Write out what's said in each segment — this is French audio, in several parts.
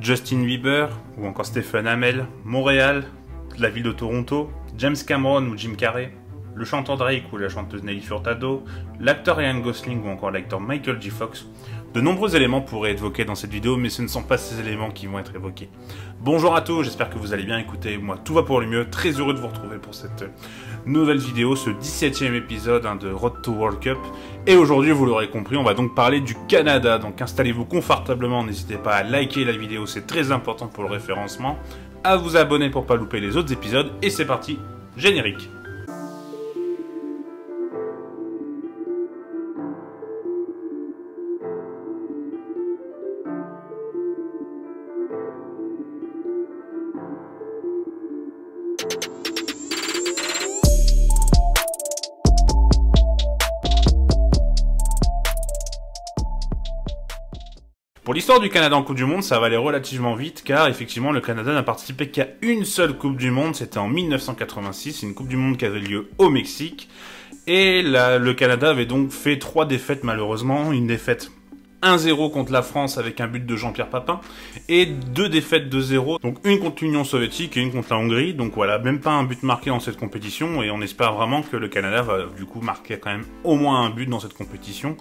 Justin Bieber ou encore Stephen Amell, Montréal, la ville de Toronto, James Cameron ou Jim Carrey, le chanteur Drake ou la chanteuse Nelly Furtado, l'acteur Ryan Gosling ou encore l'acteur Michael J. Fox. De nombreux éléments pourraient être évoqués dans cette vidéo, mais ce ne sont pas ces éléments qui vont être évoqués. Bonjour à tous, j'espère que vous allez bien. Écoutez, moi tout va pour le mieux, très heureux de vous retrouver pour cette nouvelle vidéo, ce 17e épisode de Road to World Cup. Et aujourd'hui, vous l'aurez compris, on va donc parler du Canada. Donc installez-vous confortablement, n'hésitez pas à liker la vidéo, c'est très important pour le référencement, à vous abonner pour pas louper les autres épisodes, et c'est parti, générique. Pour l'histoire du Canada en Coupe du Monde, ça va aller relativement vite, car effectivement le Canada n'a participé qu'à une seule Coupe du Monde, c'était en 1986, une Coupe du Monde qui avait lieu au Mexique, et là, le Canada avait donc fait 3 défaites malheureusement, une défaite 1-0 contre la France avec un but de Jean-Pierre Papin, et 2 défaites 2-0, donc une contre l'Union soviétique et une contre la Hongrie, donc voilà, même pas un but marqué dans cette compétition, et on espère vraiment que le Canada va du coup marquer quand même au moins un but dans cette compétition,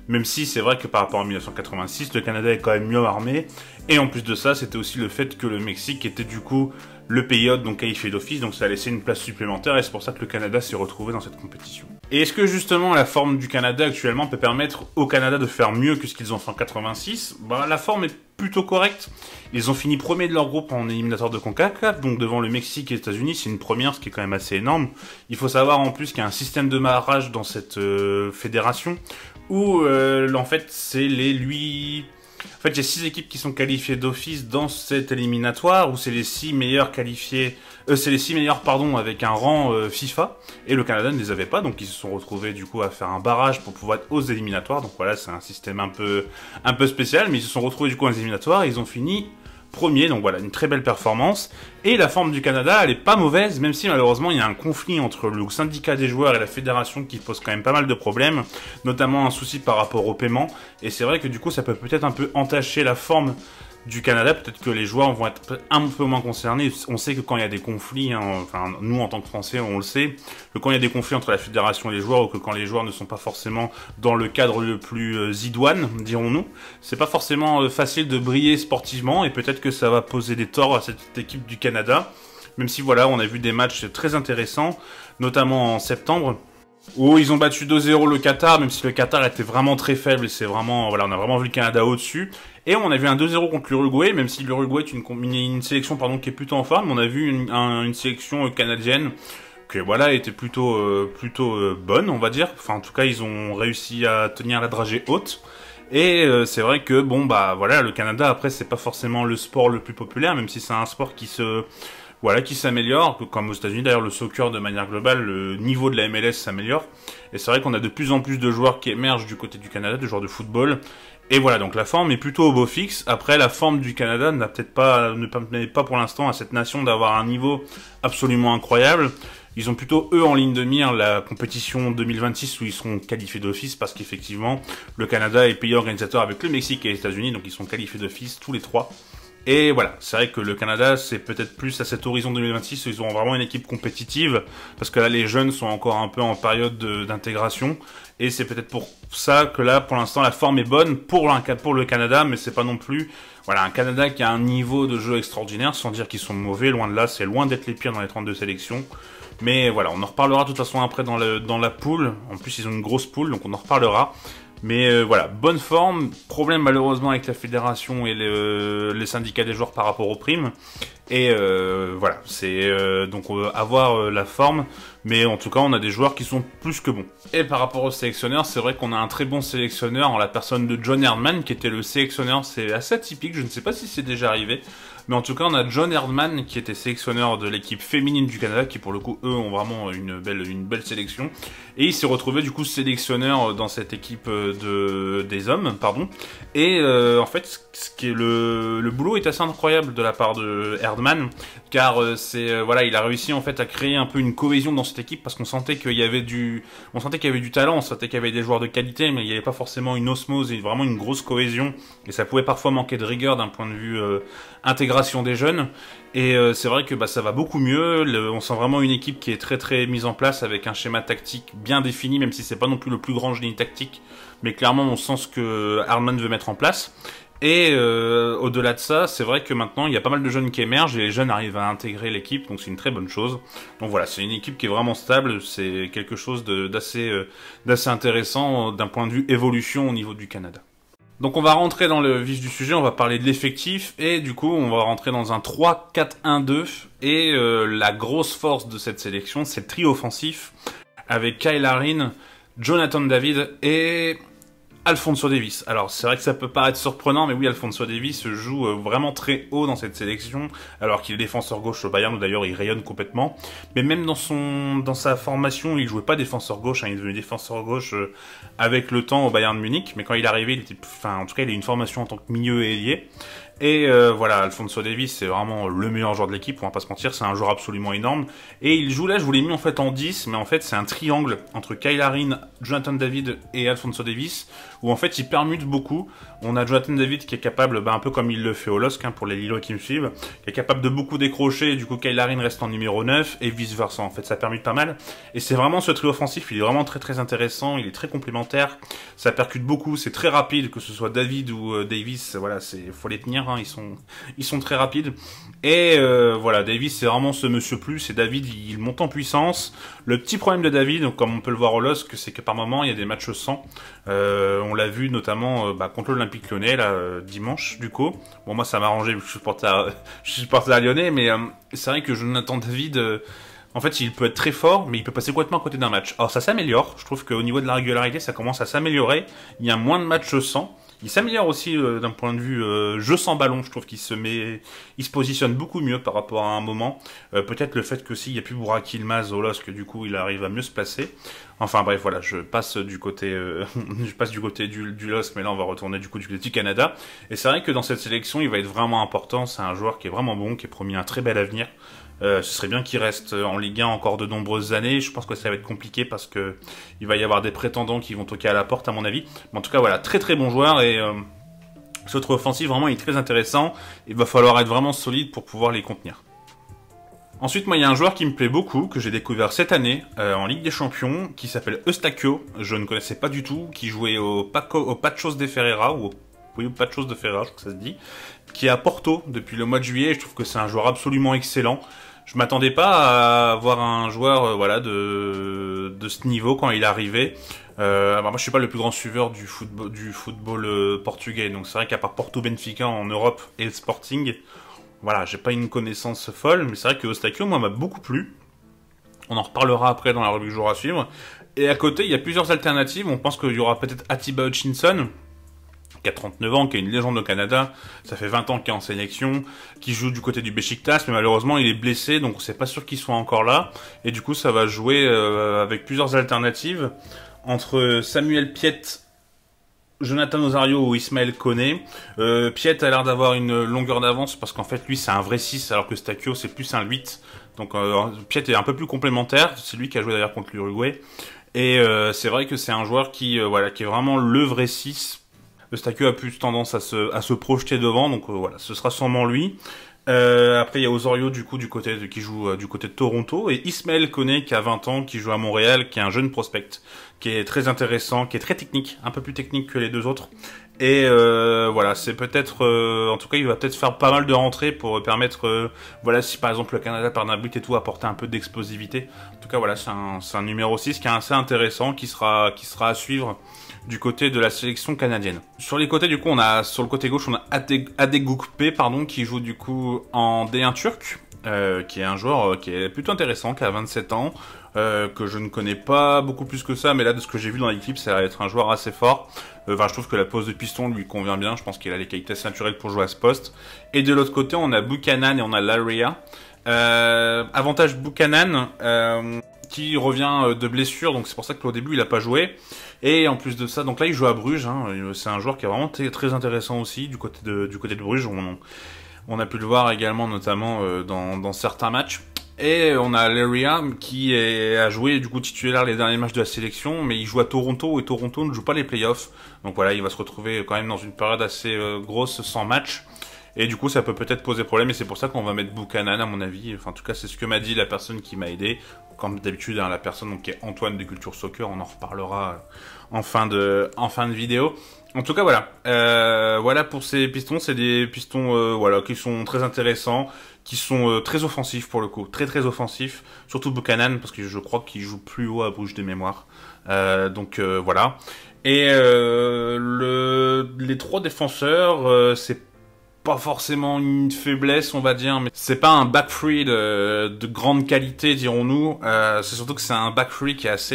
même si c'est vrai que par rapport à 1986, le Canada est quand même mieux armé, et en plus de ça, c'était aussi le fait que le Mexique était du coup le pays hôte, donc qualifié d'office, donc ça a laissé une place supplémentaire, et c'est pour ça que le Canada s'est retrouvé dans cette compétition. Et est-ce que justement la forme du Canada actuellement peut permettre au Canada de faire mieux que ce qu'ils ont fait en 86? Bah, la forme est plutôt correcte. Ils ont fini premier de leur groupe en éliminatoire de CONCACAF, donc devant le Mexique et les États-Unis, c'est une première, ce qui est quand même assez énorme. Il faut savoir en plus qu'il y a un système de marrage dans cette fédération, où en fait c'est En fait, il y a 6 équipes qui sont qualifiées d'office dans cet éliminatoire, où c'est les 6 meilleurs qualifiés, c'est les 6 meilleurs, pardon, avec un rang FIFA, et le Canada ne les avait pas, donc ils se sont retrouvés du coup à faire un barrage pour pouvoir être aux éliminatoires, donc voilà, c'est un système un peu spécial, mais ils se sont retrouvés du coup aux éliminatoires, et ils ont fini premier, donc voilà, une très belle performance. Et la forme du Canada, elle est pas mauvaise, même si malheureusement il y a un conflit entre le syndicat des joueurs et la fédération qui pose quand même pas mal de problèmes, notamment un souci par rapport au paiement. Et c'est vrai que du coup ça peut peut-être un peu entacher la forme du Canada, peut-être que les joueurs vont être un peu moins concernés. On sait que quand il y a des conflits, hein, enfin nous en tant que Français on le sait, que quand il y a des conflits entre la fédération et les joueurs, ou que quand les joueurs ne sont pas forcément dans le cadre le plus idoine, dirons-nous, c'est pas forcément facile de briller sportivement, et peut-être que ça va poser des torts à cette équipe du Canada, même si voilà, on a vu des matchs très intéressants, notamment en septembre, où ils ont battu 2-0 le Qatar, même si le Qatar était vraiment très faible, et c'est vraiment, voilà, on a vraiment vu le Canada au-dessus. Et on a vu un 2-0 contre l'Uruguay, même si l'Uruguay est une sélection pardon, qui est plutôt en forme, on a vu une sélection canadienne qui voilà, était plutôt bonne, on va dire. Enfin, en tout cas, ils ont réussi à tenir la dragée haute. Et c'est vrai que, bon, bah voilà, le Canada, après, c'est pas forcément le sport le plus populaire, même si c'est un sport qui qui s'améliore, comme aux États-Unis d'ailleurs, le soccer de manière globale, le niveau de la MLS s'améliore, et c'est vrai qu'on a de plus en plus de joueurs qui émergent du côté du Canada, de joueurs de football, et voilà, donc la forme est plutôt au beau fixe. Après, la forme du Canada ne permet pas pour l'instant à cette nation d'avoir un niveau absolument incroyable. Ils ont plutôt, eux, en ligne de mire la compétition 2026 où ils seront qualifiés d'office, parce qu'effectivement, le Canada est pays organisateur avec le Mexique et les États-Unis, donc ils sont qualifiés d'office tous les 3. Et voilà, c'est vrai que le Canada, c'est peut-être plus à cet horizon 2026 où ils auront vraiment une équipe compétitive, parce que là, les jeunes sont encore un peu en période d'intégration, et c'est peut-être pour ça que là, pour l'instant, la forme est bonne pour le Canada, mais c'est pas non plus, voilà, un Canada qui a un niveau de jeu extraordinaire, sans dire qu'ils sont mauvais, loin de là, c'est loin d'être les pires dans les 32 sélections. Mais voilà, on en reparlera de toute façon après dans la poule, en plus ils ont une grosse poule, donc on en reparlera. Mais voilà, bonne forme, problème malheureusement avec la fédération et les syndicats des joueurs par rapport aux primes. Et voilà, c'est donc avoir la forme, mais en tout cas on a des joueurs qui sont plus que bons. Et par rapport aux sélectionneurs, c'est vrai qu'on a un très bon sélectionneur en la personne de John Herdman, qui était le sélectionneur, c'est assez atypique, je ne sais pas si c'est déjà arrivé, mais en tout cas on a John Herdman qui était sélectionneur de l'équipe féminine du Canada, qui pour le coup eux ont vraiment une belle sélection, et il s'est retrouvé du coup sélectionneur dans cette équipe des hommes, pardon, et en fait ce qui est le boulot est assez incroyable de la part de Herdman. Herdman, car voilà, il a réussi en fait à créer un peu une cohésion dans cette équipe parce qu'on sentait qu'il y avait du talent, on sentait qu'il y avait des joueurs de qualité, mais il n'y avait pas forcément une osmose et vraiment une grosse cohésion, et ça pouvait parfois manquer de rigueur d'un point de vue intégration des jeunes. Et c'est vrai que ça va beaucoup mieux. On sent vraiment une équipe qui est très très mise en place avec un schéma tactique bien défini, même si c'est pas non plus le plus grand génie tactique, mais clairement on sent ce que Herdman veut mettre en place. Et au-delà de ça, c'est vrai que maintenant il y a pas mal de jeunes qui émergent et les jeunes arrivent à intégrer l'équipe, donc c'est une très bonne chose. Donc voilà, c'est une équipe qui est vraiment stable, c'est quelque chose d'assez intéressant d'un point de vue évolution au niveau du Canada. Donc on va rentrer dans le vif du sujet, on va parler de l'effectif, et du coup on va rentrer dans un 3-4-1-2, et la grosse force de cette sélection, c'est le trio offensif, avec Kyle Larin, Jonathan David et Alphonso Davies. Alors c'est vrai que ça peut paraître surprenant, mais oui, Alphonso Davies joue vraiment très haut dans cette sélection, alors qu'il est défenseur gauche au Bayern, où d'ailleurs il rayonne complètement. Mais même dans sa formation, il jouait pas défenseur gauche, il est devenu défenseur gauche avec le temps au Bayern de Munich, mais quand il est arrivé, en tout cas il a une formation en tant que milieu et ailier. Et voilà, Alphonso Davies, c'est vraiment le meilleur joueur de l'équipe, on va pas se mentir, c'est un joueur absolument énorme. Et il joue là, je vous l'ai mis en fait en 10, mais en fait c'est un triangle entre Kyle Larin, Jonathan David et Alphonso Davies, où en fait il permute beaucoup. On a Jonathan David qui est capable, un peu comme il le fait au LOSC, pour les Lillois qui me suivent, qui est capable de beaucoup décrocher, et du coup Kyle Larin reste en numéro 9, et vice versa, en fait ça permute pas mal. Et c'est vraiment ce trio offensif, il est vraiment très très intéressant, il est très complémentaire, ça percute beaucoup, c'est très rapide, que ce soit David ou Davies, voilà, faut les tenir. Ils sont très rapides. Et voilà, Davies c'est vraiment ce monsieur plus, et David il monte en puissance. Le petit problème de David, comme on peut le voir au LOSC, c'est que par moment il y a des matchs sans. On l'a vu notamment contre l'Olympique Lyonnais là, dimanche du coup. Bon, moi ça m'a arrangé vu que je suis supporter à Lyonnais, mais c'est vrai que Jonathan David, en fait il peut être très fort, mais il peut passer complètement à côté d'un match. Alors ça s'améliore, je trouve qu'au niveau de la régularité ça commence à s'améliorer. Il y a moins de matchs sans. Il s'améliore aussi d'un point de vue jeu sans ballon, je trouve qu'il il se positionne beaucoup mieux par rapport à un moment. Peut-être le fait que s'il n'y a plus Burak Yilmaz au LOSC, du coup il arrive à mieux se placer. Enfin bref, voilà, je passe du côté du LOSC, mais là on va retourner du côté du Canada. Et c'est vrai que dans cette sélection, il va être vraiment important. C'est un joueur qui est vraiment bon, qui est promis un très bel avenir. Ce serait bien qu'il reste en Ligue 1 encore de nombreuses années. Je pense que ça va être compliqué parce que il va y avoir des prétendants qui vont toquer à la porte à mon avis. Mais en tout cas voilà, très très bon joueur, et ce trio offensif vraiment il est très intéressant. Il va falloir être vraiment solide pour pouvoir les contenir. Ensuite, moi il y a un joueur qui me plaît beaucoup, que j'ai découvert cette année en Ligue des Champions, qui s'appelle Eustáquio. Je ne connaissais pas du tout, qui jouait au Paços de Ferreira, ou au Paços de Ferreira, je crois que ça se dit, qui est à Porto depuis le mois de juillet. Je trouve que c'est un joueur absolument excellent. Je m'attendais pas à avoir un joueur voilà de ce niveau quand il est arrivé. Moi je suis pas le plus grand suiveur du football portugais, donc c'est vrai qu'à part Porto, Benfica en Europe et le Sporting, voilà, j'ai pas une connaissance folle, mais c'est vrai que Eustáquio moi m'a beaucoup plu. On en reparlera après dans la rubrique jour à suivre. Et à côté il y a plusieurs alternatives. On pense qu'il y aura peut-être Atiba Hutchinson, qui a 39 ans, qui est une légende au Canada, ça fait 20 ans qu'il est en sélection, qui joue du côté du Beşiktaş, mais malheureusement il est blessé, donc c'est pas sûr qu'il soit encore là, et du coup ça va jouer avec plusieurs alternatives, entre Samuel Piet, Jonathan Osorio ou Ismaël Koné. Piet a l'air d'avoir une longueur d'avance, parce qu'en fait lui c'est un vrai 6, alors que Eustáquio c'est plus un 8, donc Piet est un peu plus complémentaire, c'est lui qui a joué d'ailleurs contre l'Uruguay, et c'est vrai que c'est un joueur qui est vraiment le vrai 6. Eustáquio a plus tendance à se projeter devant, donc voilà, ce sera sûrement lui. Après, il y a Osorio qui joue du côté de Toronto, et Ismaël Koné qui a 20 ans, qui joue à Montréal, qui est un jeune prospect, qui est très intéressant, qui est très technique, un peu plus technique que les deux autres. Et voilà, c'est peut-être, en tout cas, il va peut-être faire pas mal de rentrées pour permettre, voilà, si par exemple le Canada perd un but et tout, apporter un peu d'explosivité. En tout cas, voilà, c'est un numéro 6 qui est assez intéressant, qui sera à suivre du côté de la sélection canadienne. Sur les côtés, du coup, sur le côté gauche, on a Adegukpe, qui joue du coup en D1 turc, qui est un joueur qui est plutôt intéressant, qui a 27 ans, que je ne connais pas beaucoup plus que ça, mais là, de ce que j'ai vu dans l'équipe, ça va être un joueur assez fort. Je trouve que la pose de piston lui convient bien, je pense qu'il a les qualités naturelles pour jouer à ce poste. Et de l'autre côté, on a Buchanan et on a Laria. Avantage Buchanan, qui revient de blessure, donc c'est pour ça qu'au début il a pas joué. Et en plus de ça, donc là il joue à Bruges, c'est un joueur qui est vraiment très intéressant aussi du côté de Bruges. On a pu le voir également notamment dans certains matchs. Et on a Leria qui a joué du coup titulaire les derniers matchs de la sélection, mais il joue à Toronto et Toronto ne joue pas les playoffs. Donc voilà, il va se retrouver quand même dans une période assez grosse sans match. Et du coup, ça peut peut-être poser problème, et c'est pour ça qu'on va mettre Buchanan, à mon avis. Enfin, en tout cas, c'est ce que m'a dit la personne qui m'a aidé. Comme d'habitude, hein, la personne donc, qui est Antoine de Culture Soccer, on en reparlera en fin de vidéo. En tout cas, voilà. Voilà pour ces pistons. C'est des pistons voilà, qui sont très intéressants, qui sont très offensifs pour le coup. Très très offensifs. Surtout Buchanan, parce que je crois qu'il joue plus haut à Bruges de mémoire. Donc voilà. Et les trois défenseurs, c'est pas forcément une faiblesse, on va dire, mais c'est pas un back three de grande qualité, dirons-nous. C'est surtout que c'est un back three qui est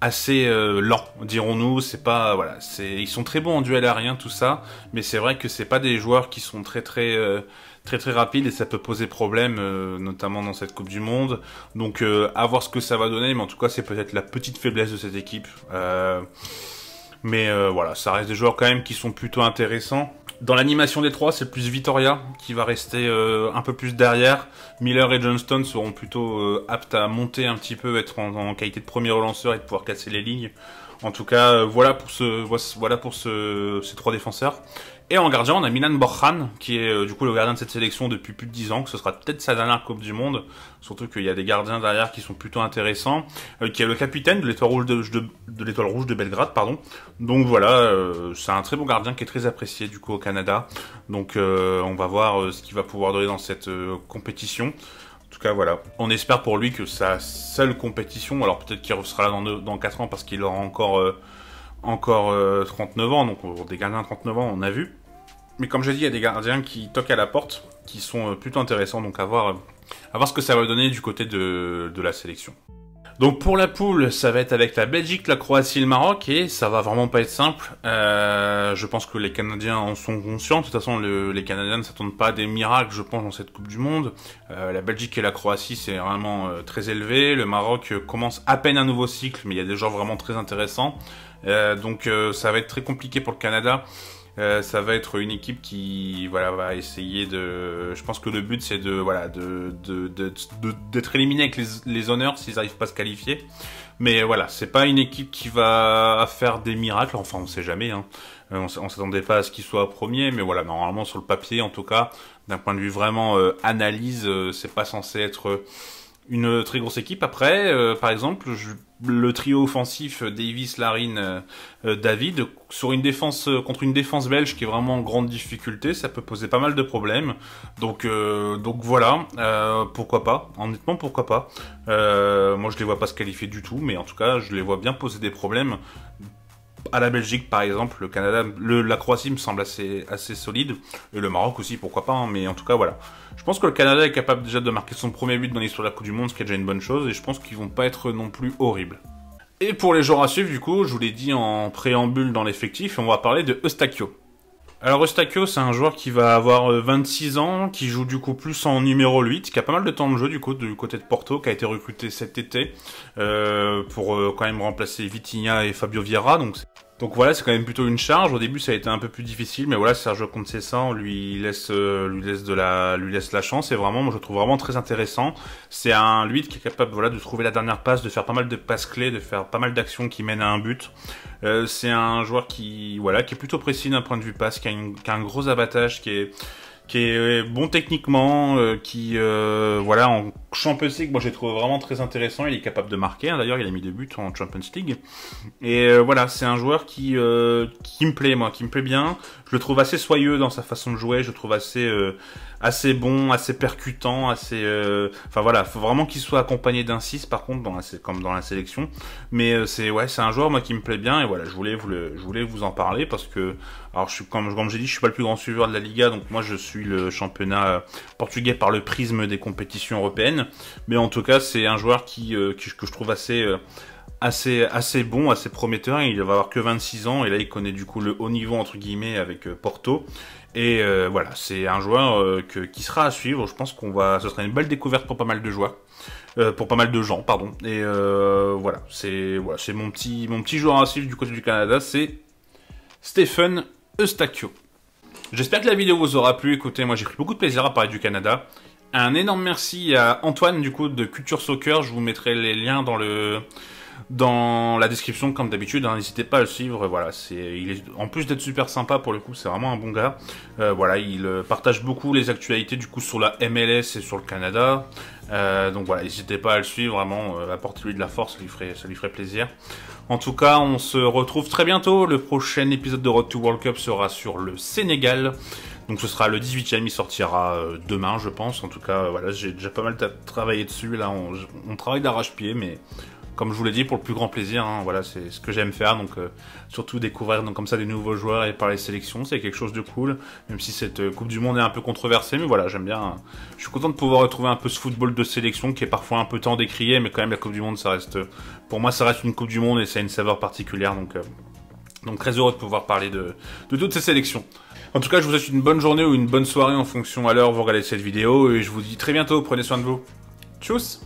assez lent, dirons-nous. C'est pas voilà, ils sont très bons en duel aérien, tout ça, mais c'est vrai que c'est pas des joueurs qui sont très rapides, et ça peut poser problème, notamment dans cette Coupe du Monde. Donc à voir ce que ça va donner, mais en tout cas c'est peut-être la petite faiblesse de cette équipe. Mais voilà, ça reste des joueurs quand même qui sont plutôt intéressants. Dans l'animation des trois, c'est plus Vitoria qui va rester un peu plus derrière. Miller et Johnston seront plutôt aptes à monter un petit peu, être en qualité de premier relanceur et de pouvoir casser les lignes. En tout cas, voilà pour ces trois défenseurs. Et en gardien, on a Milan Borjan, qui est du coup le gardien de cette sélection depuis plus de 10 ans, que ce sera peut-être sa dernière Coupe du Monde, surtout qu'il y a des gardiens derrière qui sont plutôt intéressants, qui est le capitaine de l'Étoile Rouge de l'Étoile Rouge de Belgrade, pardon. Donc voilà, c'est un très bon gardien qui est très apprécié du coup au Canada. Donc on va voir ce qu'il va pouvoir donner dans cette compétition. En tout cas, voilà. On espère pour lui que sa seule compétition, alors peut-être qu'il sera là dans 4 ans parce qu'il aura encore 39 ans, donc des gardiens de 39 ans, on a vu. Mais comme j'ai dit, il y a des gardiens qui toquent à la porte, qui sont plutôt intéressants, donc à voir ce que ça va donner du côté de la sélection. Donc pour la poule, ça va être avec la Belgique, la Croatie et le Maroc, et ça va vraiment pas être simple. Je pense que les Canadiens en sont conscients. De toute façon, les Canadiens ne s'attendent pas à des miracles, je pense, dans cette Coupe du Monde. La Belgique et la Croatie, c'est vraiment très élevé. Le Maroc commence à peine un nouveau cycle, mais il y a des joueurs vraiment très intéressants. Donc ça va être très compliqué pour le Canada. Ça va être une équipe qui va essayer de... Je pense que le but c'est d'être éliminé avec les honneurs s'ils n'arrivent pas à se qualifier. Mais voilà, c'est pas une équipe qui va faire des miracles, enfin on sait jamais. Hein. On s'attendait pas à ce qu'ils soient premiers, mais voilà, normalement sur le papier en tout cas, d'un point de vue vraiment analyse, c'est pas censé être une très grosse équipe. Après, par exemple, le trio offensif Davis, Larin, David, sur une défense contre une défense belge qui est vraiment en grande difficulté, ça peut poser pas mal de problèmes. Donc voilà, pourquoi pas. Honnêtement, pourquoi pas. Moi, je les vois pas se qualifier du tout, mais en tout cas, je les vois bien poser des problèmes. À la Belgique, par exemple, le Canada, la Croatie me semble assez solide, et le Maroc aussi, pourquoi pas, hein, mais en tout cas, voilà. Je pense que le Canada est capable déjà de marquer son premier but dans l'histoire de la Coupe du Monde, ce qui est déjà une bonne chose, et je pense qu'ils vont pas être non plus horribles. Et pour les joueurs à suivre, du coup, je vous l'ai dit en préambule dans l'effectif, on va parler de Eustáquio. Alors Eustáquio, c'est un joueur qui va avoir 26 ans, qui joue du coup plus en numéro 8, qui a pas mal de temps de jeu du coup du côté de Porto, qui a été recruté cet été pour quand même remplacer Vitinha et Fabio Vieira. Donc voilà, c'est quand même plutôt une charge. Au début, ça a été un peu plus difficile, mais voilà, Sergio Conceição lui laisse la chance. Et vraiment, moi, je le trouve vraiment très intéressant. C'est un 8 qui est capable, voilà, de trouver la dernière passe, de faire pas mal de passes clés, de faire pas mal d'actions qui mènent à un but. C'est un joueur qui est plutôt précis d'un point de vue passe, qui a un gros abattage, qui est bon techniquement, en Champions League, moi j'ai trouvé vraiment très intéressant. Il est capable de marquer, hein. D'ailleurs il a mis 2 buts en Champions League. Et voilà, c'est un joueur qui me plaît, moi, qui me plaît bien. Je le trouve assez soyeux dans sa façon de jouer. Je le trouve assez bon, assez percutant, enfin voilà, faut vraiment qu'il soit accompagné d'un 6 par contre, comme dans la sélection. Mais c'est un joueur moi qui me plaît bien, et voilà, je voulais vous en parler parce que, alors comme j'ai dit, je suis pas le plus grand suiveur de la Liga, donc moi je suis le championnat portugais par le prisme des compétitions européennes. Mais en tout cas, c'est un joueur que je trouve assez bon, assez prometteur. Il va avoir que 26 ans et là il connaît du coup le haut niveau entre guillemets avec Porto. Et voilà, c'est un joueur qui sera à suivre. Je pense ce sera une belle découverte pour pas mal de joueurs, pour pas mal de gens, pardon. Et voilà, c'est mon petit joueur à suivre du côté du Canada, c'est Stephen Eustáquio. J'espère que la vidéo vous aura plu. Écoutez, moi j'ai pris beaucoup de plaisir à parler du Canada. Un énorme merci à Antoine du coup de Culture Soccer. Je vous mettrai les liens dans la description comme d'habitude, hein. N'hésitez pas à le suivre. Voilà, il est en plus d'être super sympa pour le coup, c'est vraiment un bon gars. Voilà, il partage beaucoup les actualités du coup sur la MLS et sur le Canada. Donc voilà, n'hésitez pas à le suivre, vraiment, apportez-lui de la force, ça lui ferait plaisir. En tout cas, on se retrouve très bientôt. Le prochain épisode de Road to World Cup sera sur le Sénégal. Donc ce sera le 18e, il sortira demain, je pense. En tout cas, voilà, j'ai déjà pas mal travaillé dessus. Là, on travaille d'arrache-pied, mais comme je vous l'ai dit, pour le plus grand plaisir, hein, voilà, c'est ce que j'aime faire. Donc surtout découvrir comme ça des nouveaux joueurs et par les sélections, c'est quelque chose de cool. Même si cette Coupe du Monde est un peu controversée, mais voilà, j'aime bien. Hein. Je suis content de pouvoir retrouver un peu ce football de sélection qui est parfois un peu tant décrié, mais quand même la Coupe du Monde, ça reste, pour moi, ça reste une Coupe du Monde et ça a une saveur particulière. Donc très heureux de pouvoir parler de toutes ces sélections. En tout cas, je vous souhaite une bonne journée ou une bonne soirée en fonction à l'heure où vous regardez cette vidéo et je vous dis très bientôt, prenez soin de vous. Tchuss!